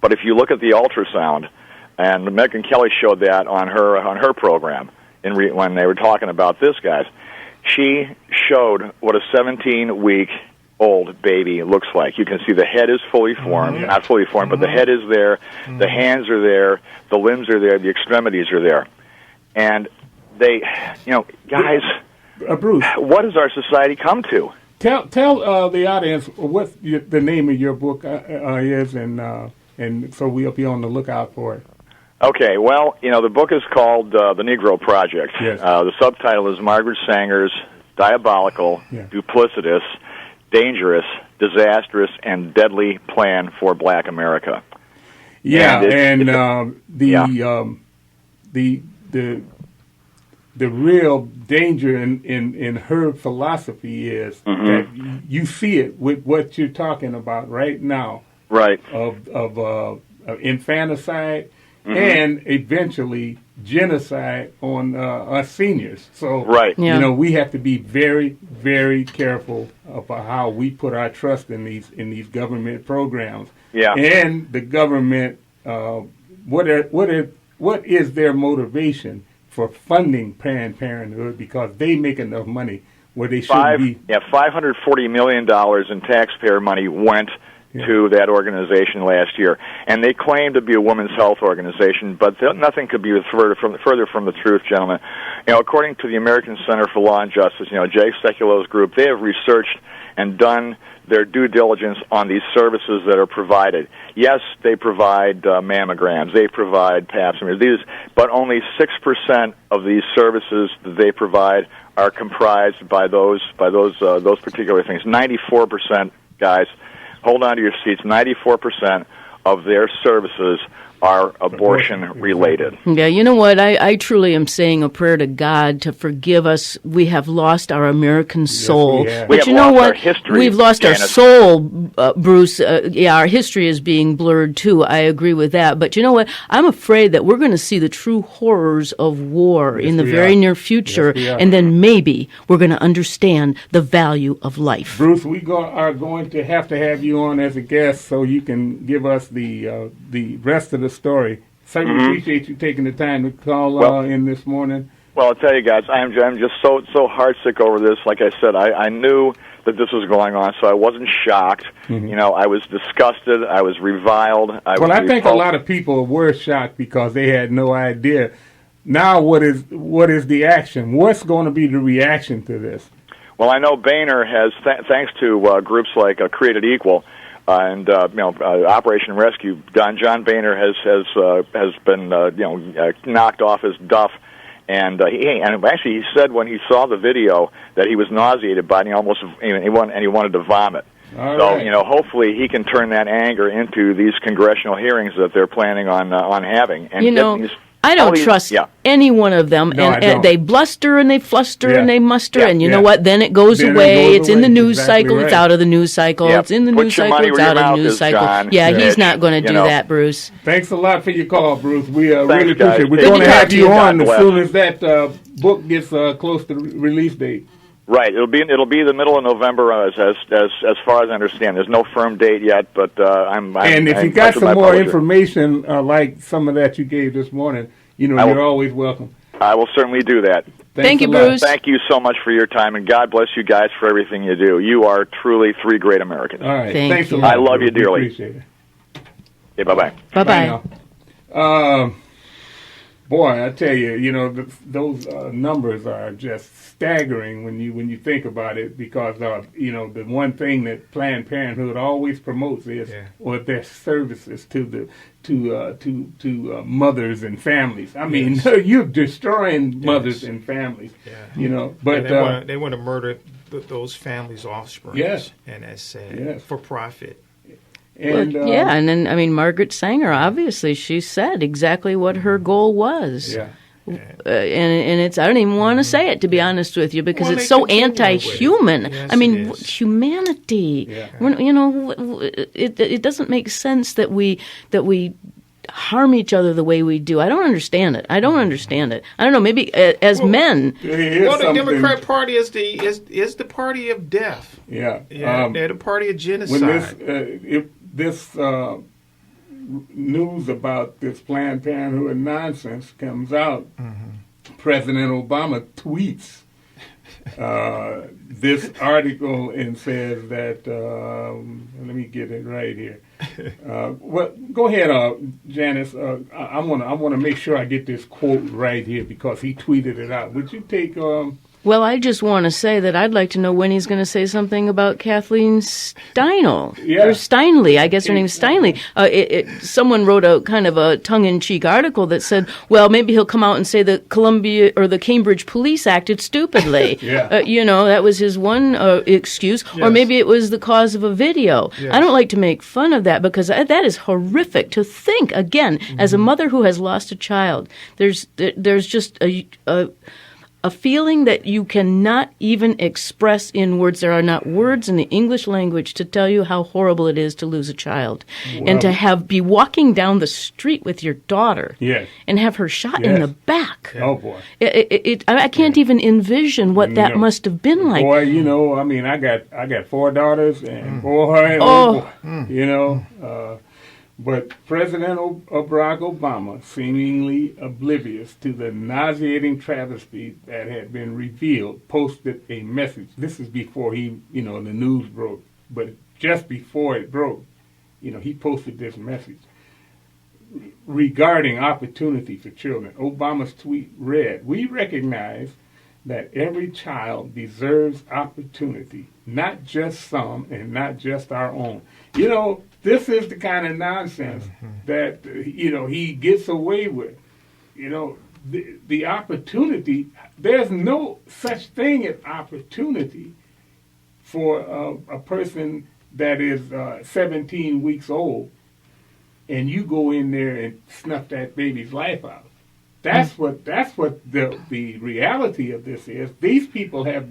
But if you look at the ultrasound, and Megyn Kelly showed that on her program when they were talking about this, guys, she showed what a 17-week-old baby looks like. You can see the head is fully formed, not fully formed, but the head is there, the hands are there, the limbs are there, the extremities are there. And they, guys, Bruce, what has our society come to? Tell the audience what the name of your book is, and so we'll be on the lookout for it. Okay, well, the book is called The Negro Project. Yes. The subtitle is Margaret Sanger's Diabolical, Duplicitous, Dangerous, Disastrous, and Deadly Plan for Black America. Yeah, the real danger in her philosophy is that you see it with what you're talking about right now. Right. Of infanticide and eventually genocide on us seniors. So, we have to be very, very careful about how we put our trust in these government programs. Yeah. And the government, what is their motivation for funding Planned Parenthood, because they make enough money where they should be. Yeah, $540 million in taxpayer money went to that organization last year. And they claim to be a women's health organization, but nothing could be further from the truth, gentlemen. According to the American Center for Law and Justice, Jay Sekulo's group, they have researched and done their due diligence on these services that are provided. Yes, they provide mammograms, they provide pap smears, but only 6% of these services that they provide are comprised by those particular things. 94%, guys, hold on to your seats. 94% of their services are abortion-related. Yeah, you know what? I truly am saying a prayer to God to forgive us. We have lost our American soul. Yes, but you know what? We've lost Janice. our soul, Bruce. Our history is being blurred, too. I agree with that. But you know what? I'm afraid that we're going to see the true horrors of war in the very near future, and then maybe we're going to understand the value of life. Bruce, we are going to have you on as a guest so you can give us the rest of the story. Certainly appreciate you taking the time to call in this morning. Well, I'll tell you guys, I'm just so heartsick over this. Like I said, I knew that this was going on, so I wasn't shocked. I was disgusted. I was reviled. I think a lot of people were shocked because they had no idea. Now, what is the action? What's going to be the reaction to this? Well, I know Boehner has, thanks to groups like Created Equal, and Operation Rescue, John Boehner has been knocked off his duff, and he said when he saw the video that he was nauseated by it, and he wanted to vomit. Hopefully he can turn that anger into these congressional hearings that they're planning on having. And I don't trust any one of them, and they bluster and they fluster and they muster, and you know what? Then it goes away. It's in the news cycle. It's out of the news cycle. It's in the news cycle. It's out of the news cycle. John. He's not going to do that, Bruce. Thanks a lot for your call, Bruce. We really appreciate it. We're going to have you on as soon as that book gets close to release date. Right. It'll be the middle of November, as far as I understand. There's no firm date yet, but and if you got some more information like some of that you gave this morning, you're always welcome. I will certainly do that. Thank you, Bruce. Thank you so much for your time, and God bless you guys for everything you do. You are truly three great Americans. All right. Thanks a lot. I love you dearly. Appreciate it. Okay, bye-bye. Bye-bye. Boy, I tell you, those numbers are just staggering when you think about it, because the one thing that Planned Parenthood always promotes is their services to mothers and families. I mean, you're destroying mothers and families. But they want to murder those families' offspring. And that's sad for profit. And then Margaret Sanger, obviously, she said exactly what her goal was. And it's, I don't even want to say it, to be honest with you, because it's so anti-human. Humanity. It doesn't make sense that we harm each other the way we do. I don't understand it. I don't know. Maybe as men. The Democrat Party is the party of death. They're the party of genocide. When this news about this Planned Parenthood nonsense comes out, President Obama tweets this article and says that, let me get it right here. Well, go ahead, Janice. I want to make sure I get this quote right here because he tweeted it out. Would you take... Well, I just want to say that I'd like to know when he's going to say something about Kathleen Steinle. Yeah. Or Steinle. I guess her name's Steinle. Someone wrote a kind of a tongue-in-cheek article that said, well, maybe he'll come out and say the Columbia or the Cambridge police acted stupidly. That was his one excuse. Yes. Or maybe it was the cause of a video. Yes. I don't like to make fun of that because that is horrific to think. Again, as a mother who has lost a child, there's just a feeling that you cannot even express in words. There are not words in the English language to tell you how horrible it is to lose a child. Well, and to be walking down the street with your daughter and have her shot in the back. Oh, boy. I can't even envision what that must have been like. Boy, I got 4 daughters, and boy, but President Barack Obama, seemingly oblivious to the nauseating travesty that had been revealed, posted a message. This is before the news broke, but just before it broke, he posted this message regarding opportunity for children. Obama's tweet read, "We recognize that every child deserves opportunity, not just some and not just our own." This is the kind of nonsense that, he gets away with. The opportunity, there's no such thing as opportunity for a person that is 17 weeks old and you go in there and snuff that baby's life out. That's what the reality of this is. These people have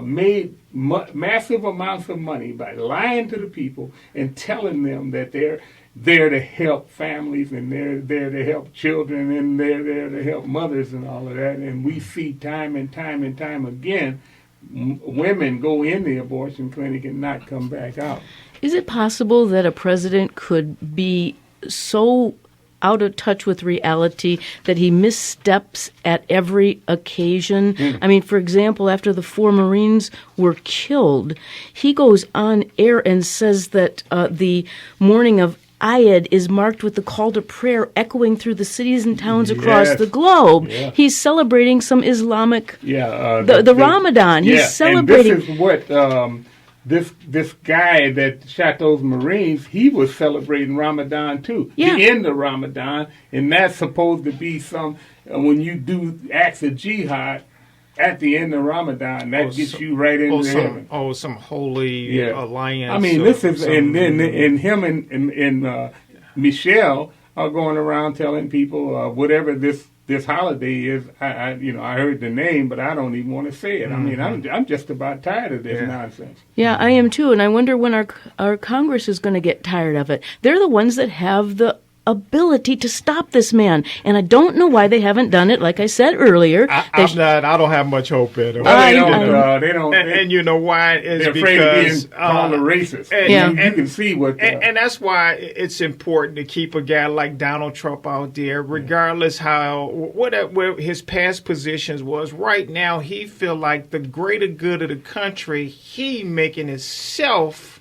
made massive amounts of money by lying to the people and telling them that they're there to help families and they're there to help children and they're there to help mothers and all of that. And we see time and time and time again, women go in the abortion clinic and not come back out. Is it possible that a president could be so out of touch with reality that he missteps at every occasion? I mean, for example, after the 4 Marines were killed, he goes on air and says that the morning of Eid is marked with the call to prayer echoing through the cities and towns across the globe. Yeah. He's celebrating some Islamic, the Ramadan. He's celebrating. And this is what this guy that shot those Marines, he was celebrating Ramadan too. Yeah. The end of Ramadan, and that's supposed to be some, when you do acts of jihad at the end of Ramadan, that gets you right into heaven. Some holy alliance. I mean, this is, and then him and Michelle are going around telling people whatever this holiday is. I heard the name, but I don't even want to say it. I mean, I'm just about tired of this nonsense. Yeah, I am too, and I wonder when our Congress is going to get tired of it. They're the ones that have the ability to stop this man, and I don't know why they haven't done it. Like I said earlier, I don't have much hope in them. They don't. And you know why? They're afraid of being called a racist. And you can see what. And that's why it's important to keep a guy like Donald Trump out there, regardless where his past positions was. Right now, he feel like the greater good of the country. He making himself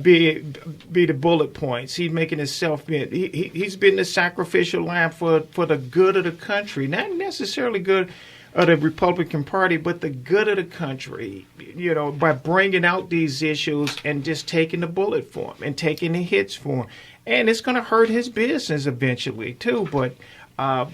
be the bullet points. He's making himself he's been the sacrificial lamb for the good of the country, not necessarily good of the Republican Party, but the good of the country. By bringing out these issues and just taking the bullet for him and taking the hits for him, and it's going to hurt his business eventually too. But I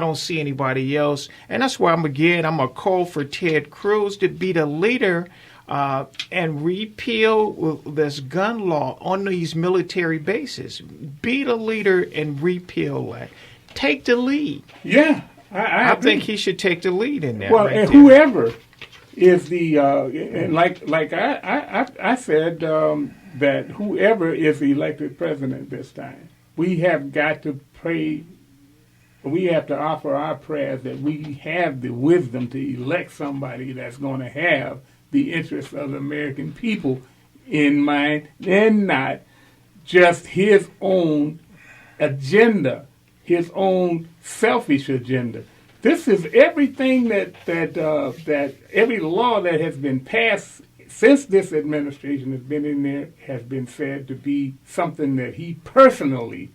don't see anybody else, and that's why I'm a call for Ted Cruz to be the leader. And repeal this gun law on these military bases. Be the leader and repeal that. Take the lead. Yeah, I think he should take the lead in that. Well, and whoever is the and like I said that whoever is the elected president this time, we have got to pray. We have to offer our prayers that we have the wisdom to elect somebody that's going to have the interests of the American people in mind and not just his own agenda, his own selfish agenda. This is everything that every law that has been passed since this administration has been in there has been said to be something that he personally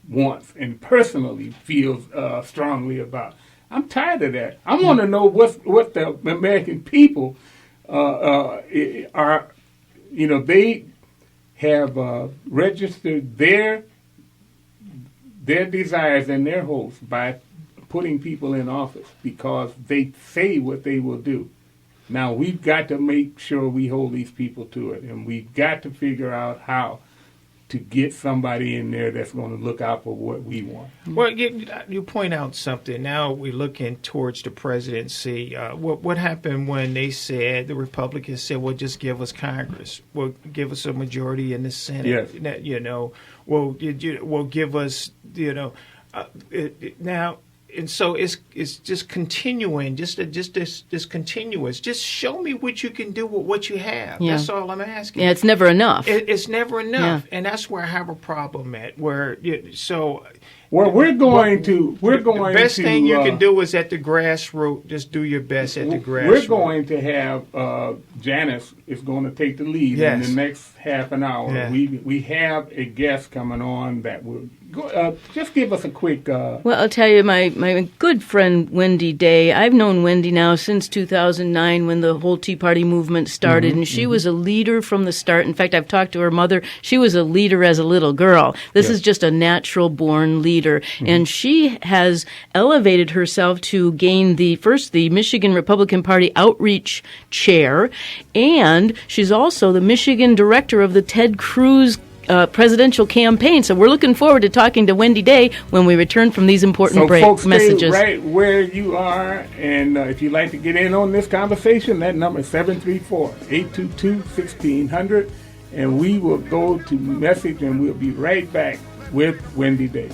wants and personally feels strongly about. I'm tired of that. I want to know what the American people are. They have registered their desires and their hopes by putting people in office because they say what they will do. Now, we've got to make sure we hold these people to it, and we've got to figure out how to get somebody in there that's going to look out for what we want. Well, you point out something. Now we're looking towards the presidency. What happened when they said, the Republicans said, well, just give us Congress. Well, give us a majority in the Senate. Yes. Well, give us, now. And so it's just continuing, just continuous. Just show me what you can do with what you have. Yeah. That's all I'm asking. Yeah, it's never enough. It's never enough, and that's where I have a problem at. We're going to. The best thing you can do is at the grassroots. Just do your best at the grassroots. We're going to have Janice is going to take the lead in the next half an hour. Yeah. We have a guest coming on that will. Just give us a quick... Well, I'll tell you, my good friend Wendy Day, I've known Wendy now since 2009 when the whole Tea Party movement started, and she was a leader from the start. In fact, I've talked to her mother. She was a leader as a little girl. This is just a natural-born leader, and she has elevated herself to gain the Michigan Republican Party Outreach Chair, and she's also the Michigan director of the Ted Cruz presidential campaign. So we're looking forward to talking to Wendy Day when we return from these important folks, messages. Stay right where you are, and if you'd like to get in on this conversation, that number is 734-822-1600, and we will go to message, and we'll be right back with Wendy Day.